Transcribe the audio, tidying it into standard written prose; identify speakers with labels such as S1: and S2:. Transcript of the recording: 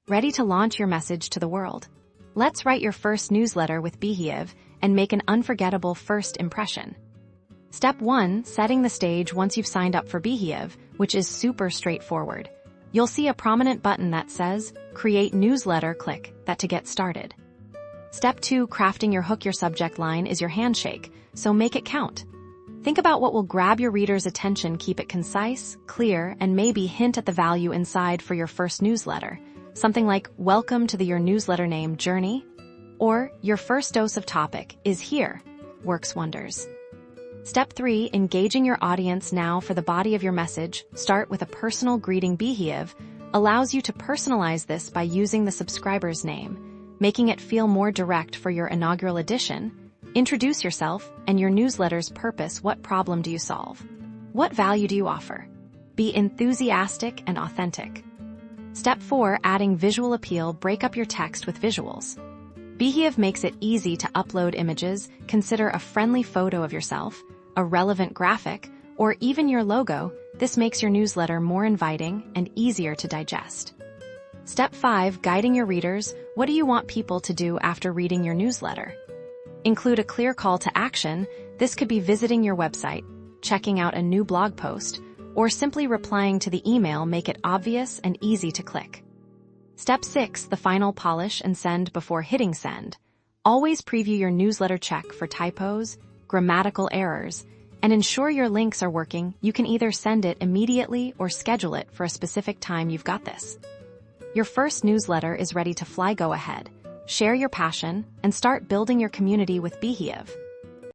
S1: Ready to launch your message to the world? Let's write your first newsletter with Beehiiv and make an unforgettable first impression. Step 1. Setting the stage once you've signed up for Beehiiv, which is super straightforward. You'll see a prominent button that says, Create Newsletter. Click that to get started. Step 2. Crafting your hook. Your subject line is your handshake, so make it count. Think about what will grab your reader's attention. Keep it concise, clear, and maybe hint at the value inside for your first newsletter. Something like, Welcome to your newsletter name journey, or Your first dose of topic is here, works wonders. Step 3. Engaging your audience. Now for the body of your message, start with a personal greeting. Beehiiv allows you to personalize this by using the subscriber's name, making it feel more direct for your inaugural edition. Introduce yourself and your newsletter's purpose. What problem do you solve? What value do you offer? Be enthusiastic and authentic. Step 4. Adding visual appeal. Break up your text with visuals. Beehiiv makes it easy to upload images. Consider a friendly photo of yourself, a relevant graphic, or even your logo. This makes your newsletter more inviting and easier to digest. Step 5. Guiding your readers. What do you want people to do after reading your newsletter? Include a clear call to action. This could be visiting your website, checking out a new blog post, or simply replying to the email. Make it obvious and easy to click. Step 6. The final polish and send. Before hitting send, always preview your newsletter. Check for typos, grammatical errors, and ensure your links are working. You can either send it immediately or schedule it for a specific time. You've got this. Your first newsletter is ready to fly. Go ahead, share your passion, and start building your community with Beehiiv.